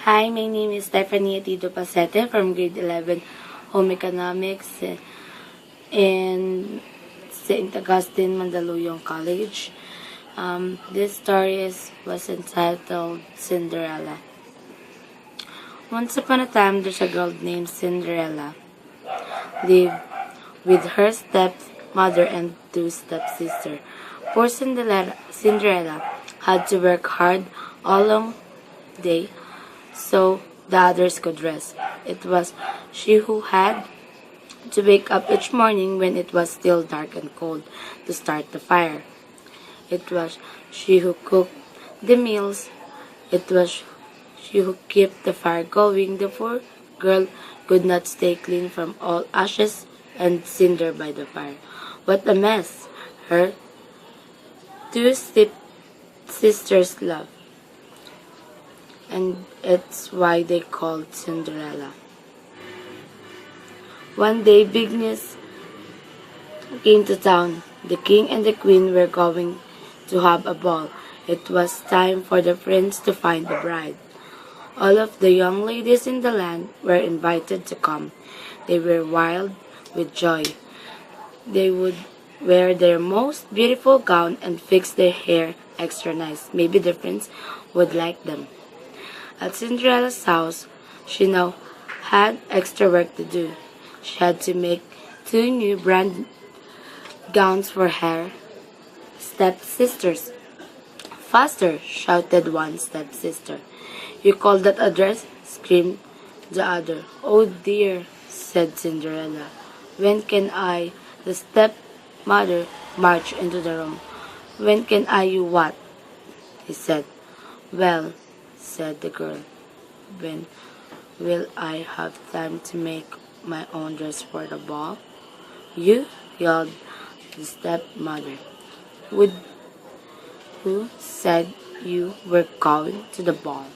Hi, my name is Stephanie Tito Pasete from grade 11 Home Economics in St. Augustine, Mandaluyong College. This story was entitled Cinderella. Once upon a time, there's a girl named Cinderella. Lived with her stepmother and two stepsisters. Poor Cinderella had to work hard all long day so the others could rest. It was she who had to wake up each morning when it was still dark and cold to start the fire. It was she who cooked the meals. It was she who kept the fire going. The poor girl could not stay clean from all ashes and cinder by the fire. What a mess! Her two stepsisters loved, and it's why they called Cinderella. One day, big news came to town. The king and the queen were going to have a ball. It was time for the prince to find a bride. All of the young ladies in the land were invited to come. They were wild with joy. They would wear their most beautiful gown and fix their hair extra nice. Maybe the prince would like them. At Cinderella's house, she now had extra work to do. She had to make two new brand gowns for her stepsisters. Faster, shouted one stepsister. You call that a dress? Screamed the other. Oh dear, said Cinderella. When can I, the stepmother, marched into the room? When can I, you what? He said. Well, said the girl. When will I have time to make my own dress for the ball? You, yelled the stepmother. Who said you were going to the ball?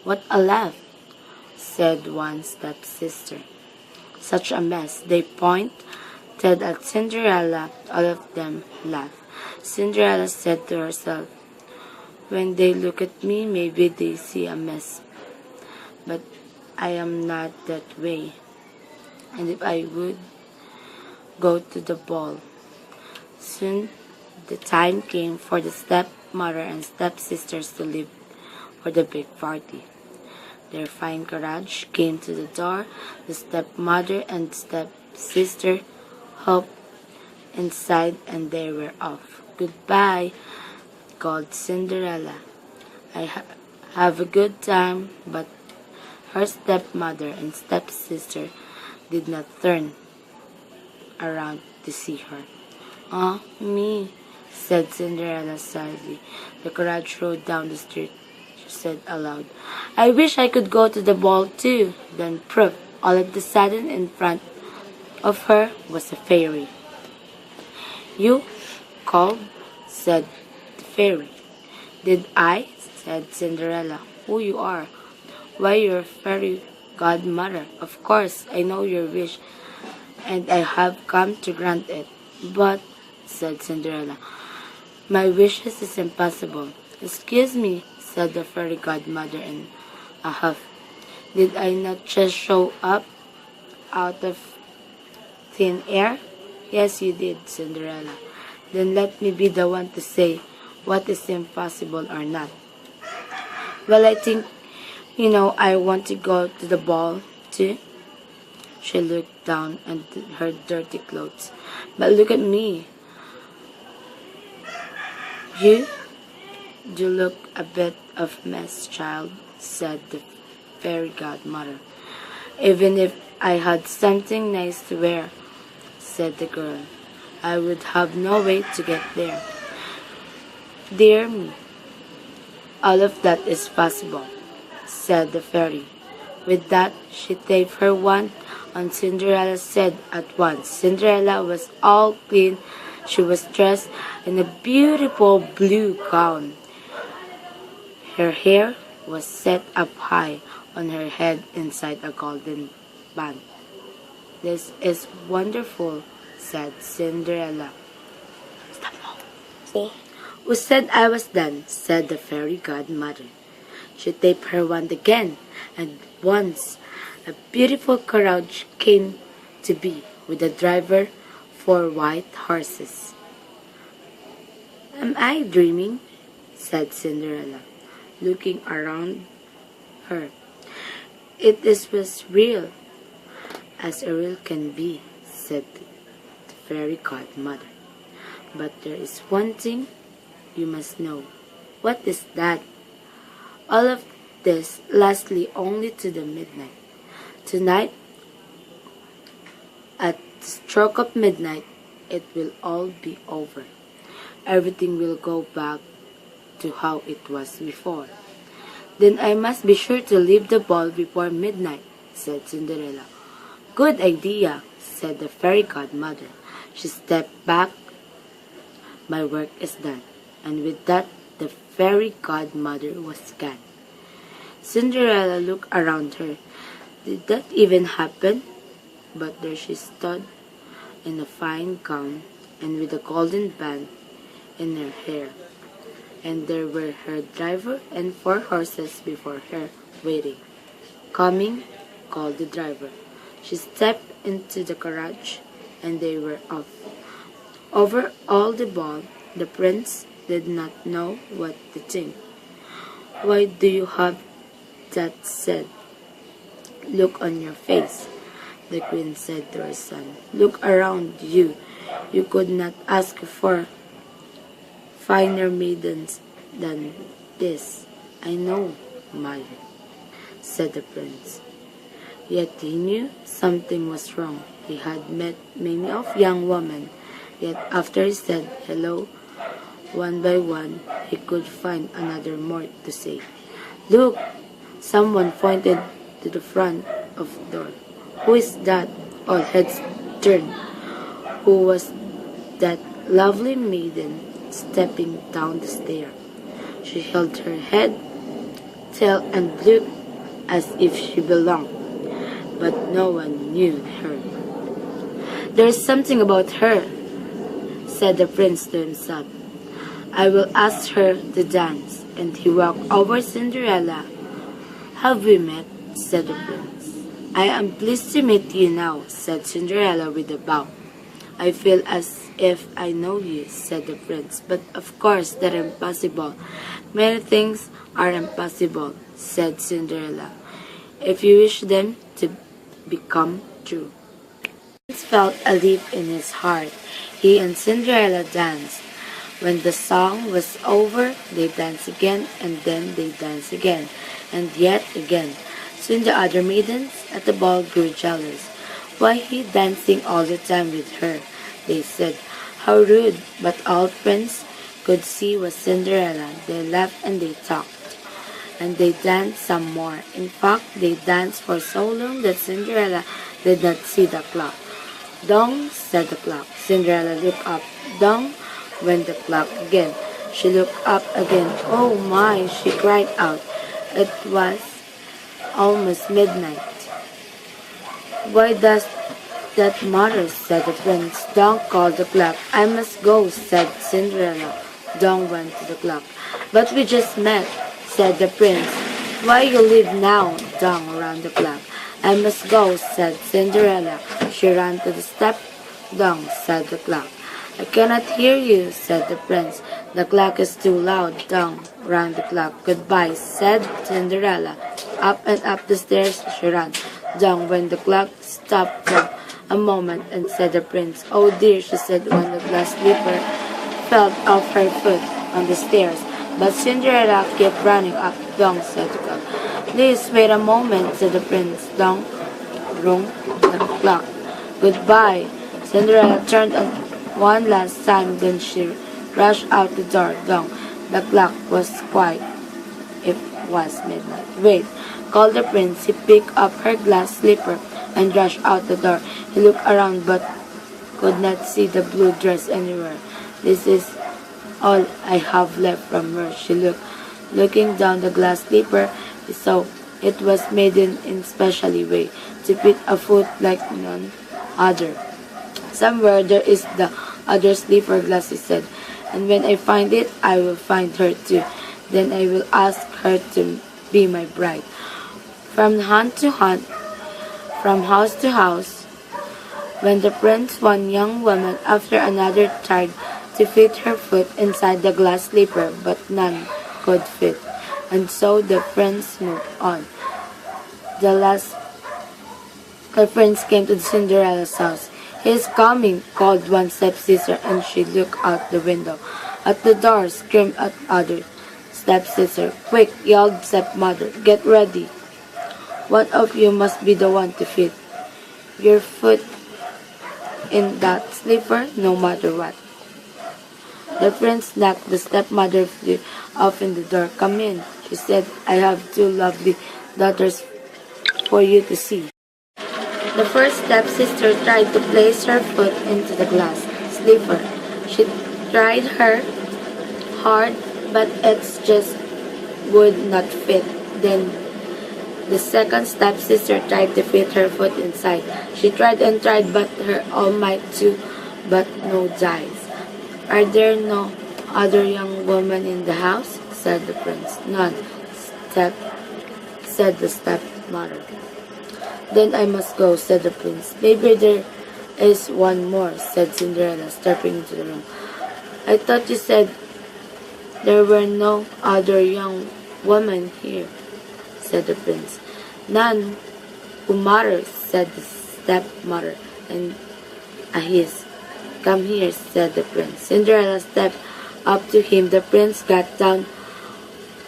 What a laugh, said one stepsister. Such a mess. They pointed at Cinderella. All of them laughed. Cinderella said to herself, when they look at me, maybe they see a mess. But I am not that way. And if I would go to the ball. Soon the time came for the stepmother and stepsisters to leave for the big party. Their fine carriage came to the door. The stepmother and stepsister hopped inside and they were off. Goodbye, called Cinderella. Have a good time, but her stepmother and stepsister did not turn around to see her. Ah, me, said Cinderella sadly. The carriage rode down the street. She said aloud, I wish I could go to the ball too. Then proof, all of a sudden in front of her was a fairy. You called, said the fairy. Did I? Said Cinderella. Who you are? Why, you're a fairy godmother. Of course, I know your wish, and I have come to grant it. But, said Cinderella, my wishes is impossible. Excuse me, said the fairy godmother in a huff. Did I not just show up out of thin air? Yes, you did, Cinderella. Then let me be the one to say what is impossible or not. Well, I think, I want to go to the ball, too. She looked down at her dirty clothes. But look at me. You do look a bit of mess, child, said the fairy godmother. Even if I had something nice to wear, said the girl, I would have no way to get there. Dear me, all of that is possible, said the fairy. With that, she waved her wand on Cinderella's head at once. Cinderella was all clean. She was dressed in a beautiful blue gown. Her hair was set up high on her head inside a golden band. This is wonderful, said Cinderella. Stop now. See? Who said I was done? Said the fairy godmother. She taped her wand again, and once a beautiful carriage came to be, with a driver, 4 white horses. "Am I dreaming?" said Cinderella, looking around her. Was real, as a real can be," said the fairy godmother. "But there is one thing you must know." "What is that?" "All of this lastly only to the midnight. Tonight, at the stroke of midnight, it will all be over. Everything will go back to how it was before." "Then I must be sure to leave the ball before midnight," said Cinderella. "Good idea," said the fairy godmother. She stepped back. "My work is done." And with that, the fairy godmother was gone. Cinderella looked around her. Did that even happen? But there she stood, in a fine gown and with a golden band in her hair. And there were her driver and 4 horses before her, waiting. "Coming," called the driver. She stepped into the carriage, and they were off. Over all the ball, the prince did not know what to think. "Why do you have that sad look on your face?" the queen said to her son. "Look around you. You could not ask for finer maidens than this." "I know, mother," said the prince. Yet he knew something was wrong. He had met many of young women, yet after he said hello, one by one, he could find another more to say. "Look!" Someone pointed to the front of the door. "Who is that?" All heads turned. Who was that lovely maiden stepping down the stair? She held her head, tail, and looked as if she belonged, but no one knew her. "There's something about her," said the prince to himself. "I will ask her to dance." And he walked over Cinderella. "Have we met?" said the prince. "I am pleased to meet you now," said Cinderella with a bow. "I feel as if I know you," said the prince. "But of course that's impossible." "Many things are impossible," said Cinderella, "if you wish them to become true." The prince felt a leap in his heart. He and Cinderella danced. When the song was over, they danced again, and then they danced again, and yet again. Soon the other maidens at the ball grew jealous. "Why he dancing all the time with her?" they said. "How rude!" But all Prince could see was Cinderella. They laughed and they talked, and they danced some more. In fact, they danced for so long that Cinderella did not see the clock. "Dong," said the clock. Cinderella looked up. "Dong," went the clock again. She looked up again. "Oh my!" she cried out. It was almost midnight. "Why does that matter?" said the prince. "Dong called the clock." "I must go," said Cinderella. Dong went to the clock. "But we just met," said the prince. "Why you leave now?" Dong ran the clock. "I must go," said Cinderella. She ran to the step. "Dong," said the clock. "I cannot hear you," said the prince. "The clock is too loud." Dong ran the clock. "Goodbye," said Cinderella. Up and up the stairs she ran. Dong when the clock stopped for a moment, and said the prince. "Oh dear," she said when the glass slipper fell off her foot on the stairs. But Cinderella kept running up. "Dong," said the clock. "Please wait a moment," said the prince. Dong rung the clock. "Goodbye." Cinderella turned one last time, then she rushed out the door. Dong. The clock was quiet. It was midnight. "Wait," called the prince. He picked up her glass slipper and rushed out the door. He looked around but could not see the blue dress anywhere. "This is all I have left from her," she looked. Looking down the glass slipper, he saw it was made in specially way to fit a foot like none other. "Somewhere there is the other slipper glass," he said, "and when I find it, I will find her too. Then I will ask her to be my bride. From hunt to hunt, from house to house, when the prince one young woman after another tried to fit her foot inside the glass slipper, but none could fit. And so the prince moved on. The last the prince came to Cinderella's house. "He is coming," called one stepsister, and she looked out the window. At the door, screamed at other stepsister. "Quick," yelled stepmother, "get ready. One of you must be the one to fit your foot in that slipper, no matter what." The prince knocked. The stepmother flew open the door. "Come in," she said. "I have two lovely daughters for you to see." The first stepsister tried to place her foot into the glass slipper. She tried her hard, but it just would not fit. Then the second stepsister tried to fit her foot inside. She tried and tried, but her all might too, but no dice. "Are there no other young women in the house?" said the prince. "None," said the stepmother. "Then I must go," said the prince. "Maybe there is one more," said Cinderella, stepping into the room. "I thought you said there were no other young women here," said the prince. "None who matters," said the stepmother, and a hiss. "Come here," said the prince. Cinderella stepped up to him. The prince got down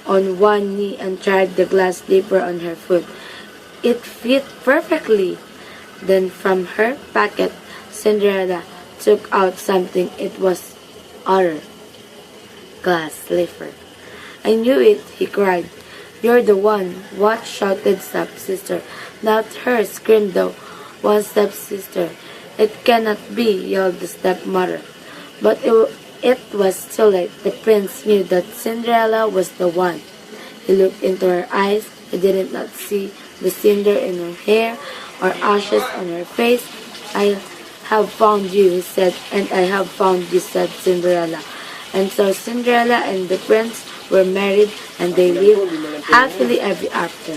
on one knee and tried the glass slipper on her foot. It fit perfectly. Then from her pocket, Cinderella took out something. It was other glass slipper. "I knew it," he cried. "You're the one." "What?" shouted stepsister. "Not her," screamed the one stepsister. "It cannot be," yelled the stepmother. But it was too late. The prince knew that Cinderella was the one. He looked into her eyes. He did not see the cinder in her hair or ashes on her face. "I have found you," he said. "And I have found you," said Cinderella. And so Cinderella and the prince were married, and they lived happily ever after.